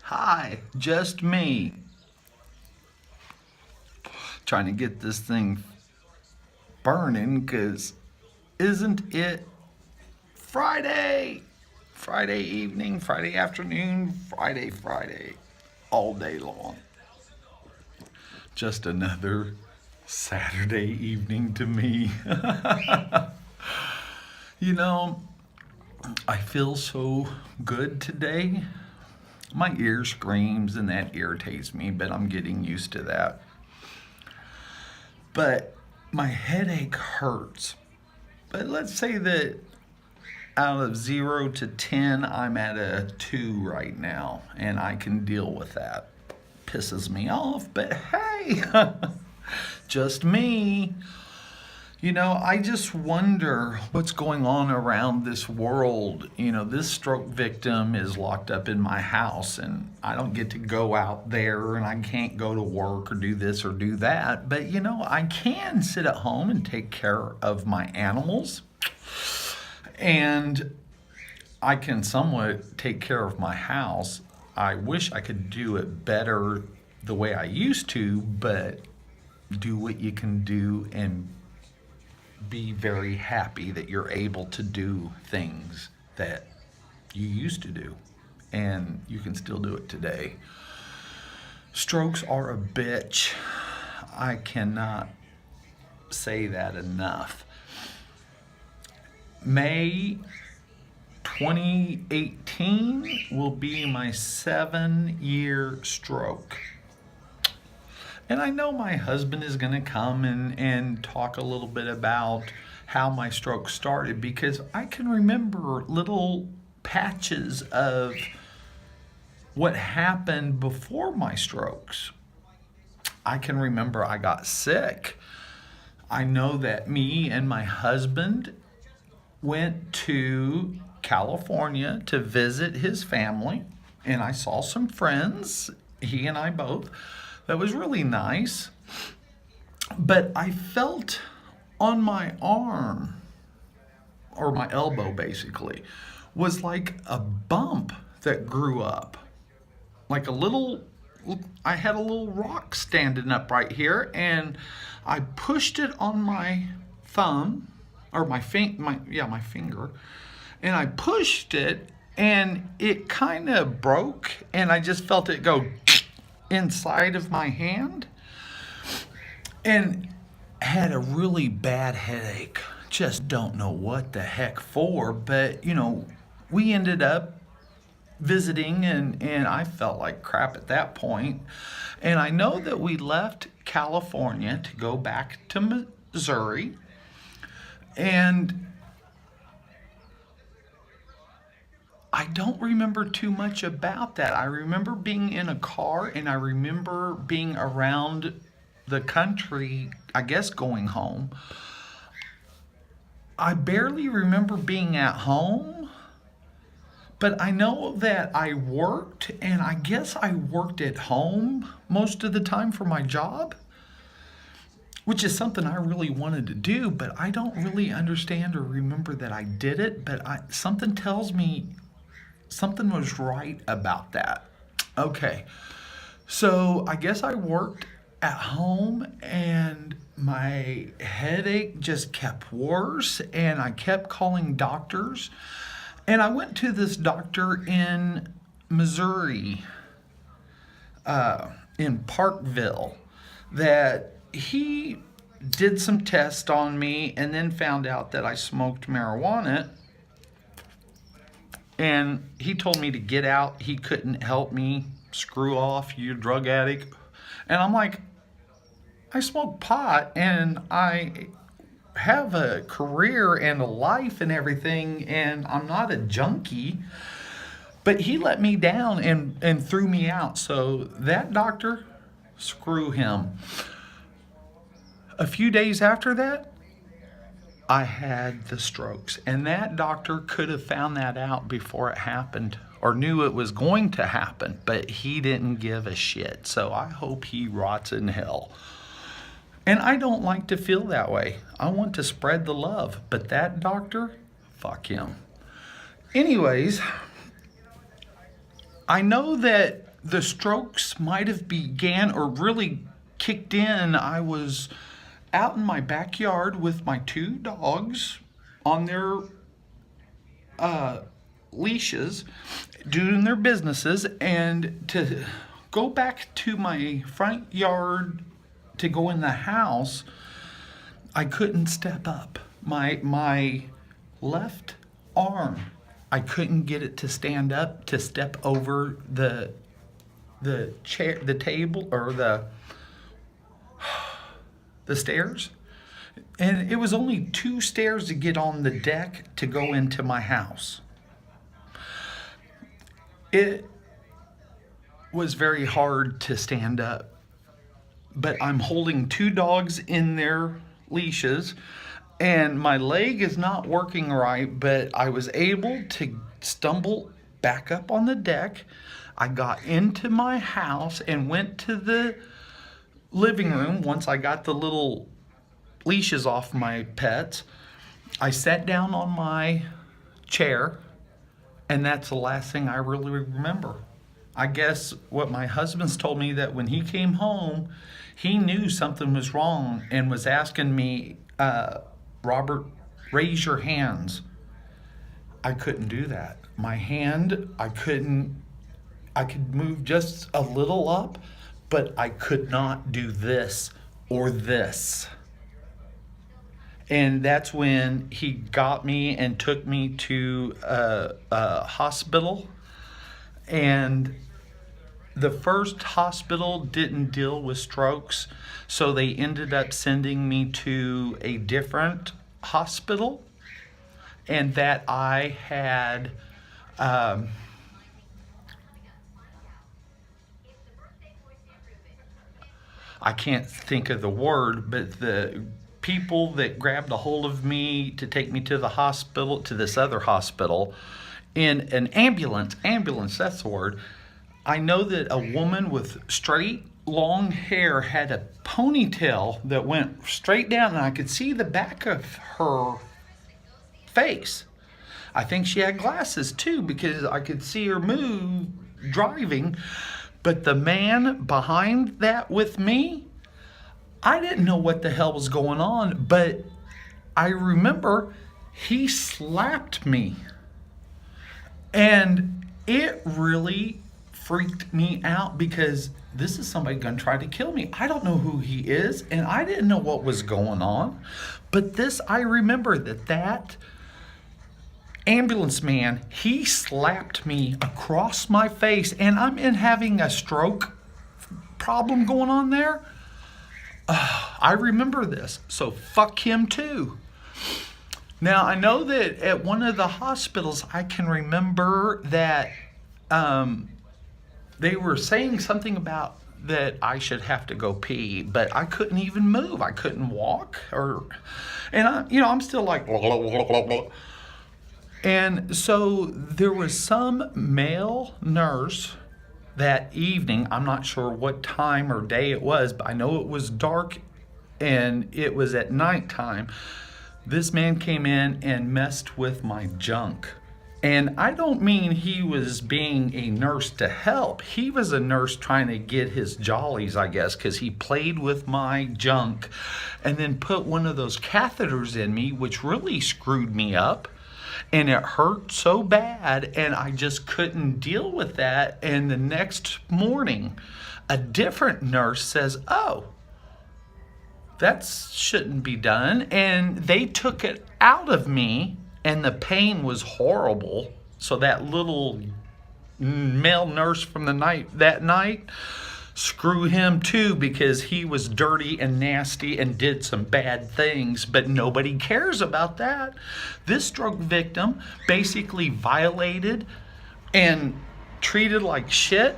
Hi, just me. Trying to get this thing burning because isn't it Friday? Friday evening, Friday afternoon, Friday, all day long. Just another Saturday evening to me. you know, I feel so good today. My ear screams and that irritates me, but I'm getting used to that. But my headache hurts. But let's say that out of 0 to 10, I'm at a 2 right now, and I can deal with that. Pisses me off, but hey, just me. I just wonder what's going on around this world. This stroke victim is locked up in my house, and I don't get to go out there, and I can't go to work or do this or do that. But, I can sit at home and take care of my animals, and I can somewhat take care of my house. I wish I could do it better the way I used to, but do what you can do and be very happy that you're able to do things that you used to do, and you can still do it today. Strokes are a bitch. I cannot say that enough. May 2018 will be my 7-year stroke. And I know my husband is going to come and talk a little bit about how my stroke started, because I can remember little patches of what happened before my strokes. I can remember I got sick. I know that me and my husband went to California to visit his family, and I saw some friends, he and I both. That was really nice. But I felt on my arm, or my elbow basically, was like a bump that grew up. Like I had a little rock standing up right here, and I pushed it on my thumb, or my finger, and I pushed it, and it kind of broke, and I just felt it go inside of my hand, and had a really bad headache. Just don't know what the heck for, but we ended up visiting, and I felt like crap at that point. And I know that we left California to go back to Missouri, and I don't remember too much about that. I remember being in a car, and I remember being around the country, I guess going home. I barely remember being at home, but I know that I worked, and I guess I worked at home most of the time for my job, which is something I really wanted to do, but I don't really understand or remember that I did it, but something tells me something was right about that. Okay, so I guess I worked at home, and my headache just kept worse, and I kept calling doctors. And I went to this doctor in Missouri, in Parkville, that he did some tests on me and then found out that I smoked marijuana. And he told me to get out. He couldn't help me. Screw off, you drug addict. And I'm like, I smoke pot, and I have a career and a life and everything, and I'm not a junkie. But he let me down and threw me out. So that doctor, screw him. A few days after that, I had the strokes, and that doctor could have found that out before it happened, or knew it was going to happen, but he didn't give a shit. So I hope he rots in hell. And I don't like to feel that way. I want to spread the love, but that doctor, fuck him. Anyways, I know that the strokes might have began or really kicked in. I was out in my backyard with my two dogs on their leashes, doing their businesses, and to go back to my front yard to go in the house, I couldn't step up. My left arm, I couldn't get it to stand up to step over the chair, the table, or the stairs. And it was only 2 stairs to get on the deck to go into my house. It was very hard to stand up, but I'm holding 2 dogs in their leashes, and my leg is not working right, but I was able to stumble back up on the deck. I got into my house and went to the living room. Once I got the little leashes off my pets, I sat down on my chair, and that's the last thing I really remember. I guess what my husband's told me, that when he came home, he knew something was wrong and was asking me, Robert, raise your hands. I couldn't do that. My hand, I could move just a little up, but I could not do this or this. And that's when he got me and took me to a hospital. And the first hospital didn't deal with strokes, so they ended up sending me to a different hospital. And that I had I can't think of the word, but the people that grabbed a hold of me to take me to the hospital, to this other hospital, in an ambulance, that's the word. I know that a woman with straight, long hair had a ponytail that went straight down, and I could see the back of her face. I think she had glasses too, because I could see her move driving. But the man behind that with me, I didn't know what the hell was going on, but I remember he slapped me. And it really freaked me out, because this is somebody gonna try to kill me. I don't know who he is, and I didn't know what was going on. But this, I remember that ambulance man, he slapped me across my face, and I'm having a stroke problem going on there. I remember this, so fuck him too. Now, I know that at one of the hospitals, I can remember that they were saying something about that I should have to go pee, but I couldn't even move. I couldn't walk, and I'm still like, blah, blah, blah, blah, blah. And so there was some male nurse that evening. I'm not sure what time or day it was, but I know it was dark and it was at nighttime. This man came in and messed with my junk. And I don't mean he was being a nurse to help. He was a nurse trying to get his jollies, I guess, because he played with my junk and then put one of those catheters in me, which really screwed me up. And it hurt so bad, and I just couldn't deal with that. And the next morning, a different nurse says, "Oh, that shouldn't be done." And they took it out of me, and the pain was horrible. So that little male nurse from that night, screw him too, because he was dirty and nasty and did some bad things, but nobody cares about that. This stroke victim basically violated and treated like shit,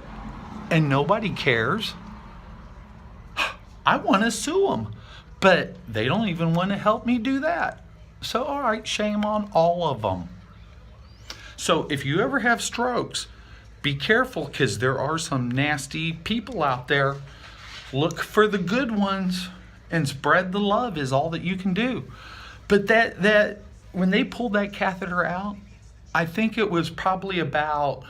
and nobody cares. I want to sue them, but they don't even want to help me do that. So, all right, shame on all of them. So if you ever have strokes, be careful, because there are some nasty people out there. Look for the good ones and spread the love is all that you can do. But that when they pulled that catheter out, I think it was probably about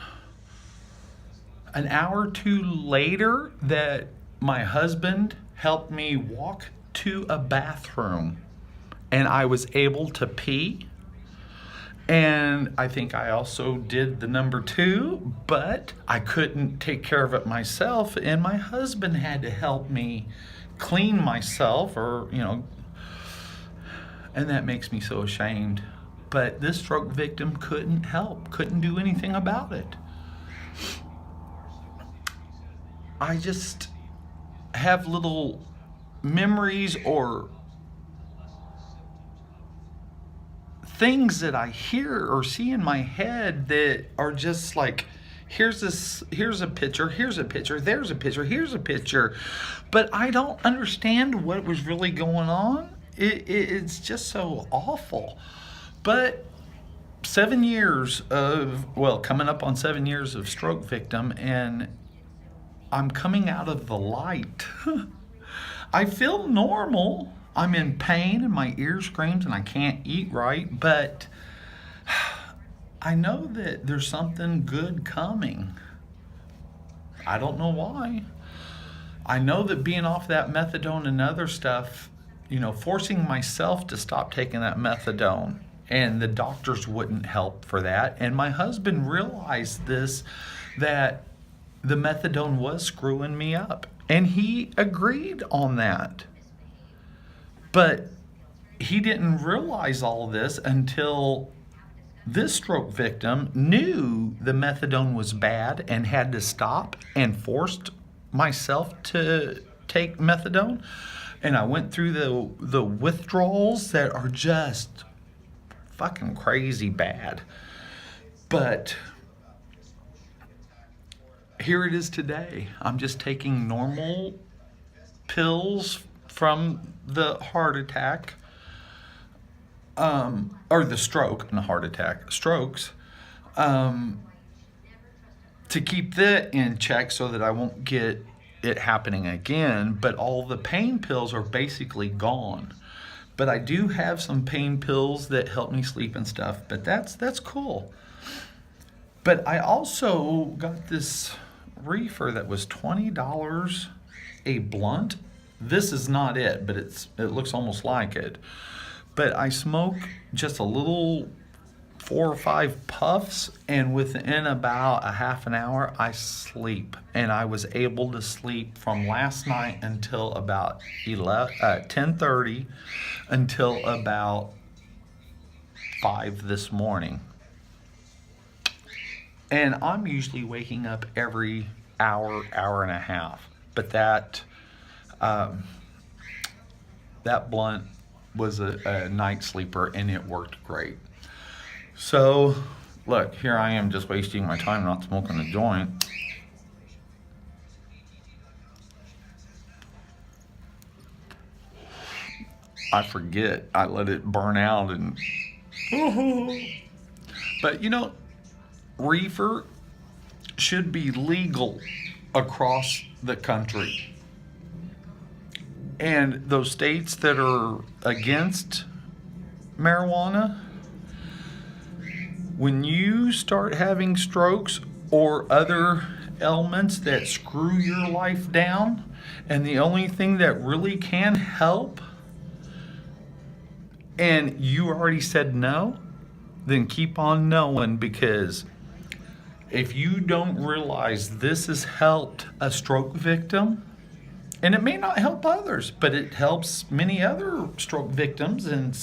An hour or two later that my husband helped me walk to a bathroom and I was able to pee. And I think I also did the number 2, but I couldn't take care of it myself, and my husband had to help me clean myself, or, and that makes me so ashamed. But this stroke victim couldn't help, couldn't do anything about it. I just have little memories or things that I hear or see in my head that are just like, here's a picture, here's a picture, there's a picture, here's a picture, but I don't understand what was really going on. It's just so awful. But 7 years coming up on 7 years of stroke victim, and I'm coming out of the light. I feel normal. I'm in pain and my ear screams and I can't eat right, but I know that there's something good coming. I don't know why. I know that being off that methadone and other stuff, forcing myself to stop taking that methadone, and the doctors wouldn't help for that. And my husband realized this, that the methadone was screwing me up, and he agreed on that. But he didn't realize all this until this stroke victim knew the methadone was bad and had to stop, and forced myself to take methadone. And I went through the withdrawals that are just fucking crazy bad. But here it is today. I'm just taking normal pills from the heart attack, or the stroke, not heart attack, strokes, to keep that in check so that I won't get it happening again. But all the pain pills are basically gone. But I do have some pain pills that help me sleep and stuff, but that's cool. But I also got this reefer that was $20 a blunt. This is not it, but it looks almost like it. But I smoke just a little 4 or 5 puffs, and within about a half an hour, I sleep. And I was able to sleep from last night until about 10:30 until about 5 this morning. And I'm usually waking up every hour, hour and a half. But that blunt was a night sleeper, and it worked great. So, look, here I am just wasting my time not smoking a joint. I forget. I let it burn out, and but reefer should be legal across the country. And those states that are against marijuana, when you start having strokes or other ailments that screw your life down, and the only thing that really can help, and you already said no, then keep on knowing, because if you don't realize this has helped a stroke victim, and it may not help others, but it helps many other stroke victims and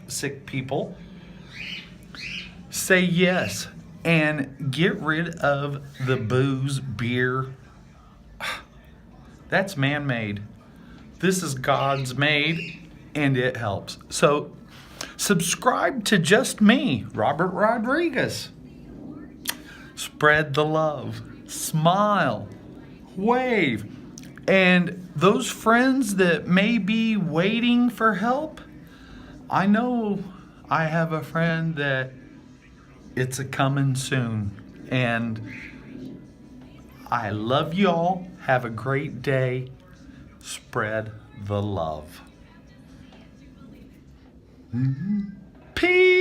sick people, say yes and get rid of the booze, beer. That's man-made. This is God's made, and it helps. So subscribe to Just Me, Robert Rodriguez. Spread the love. Smile. Wave. And those friends that may be waiting for help, I know I have a friend that it's a coming soon. And I love y'all. Have a great day. Spread the love. Peace.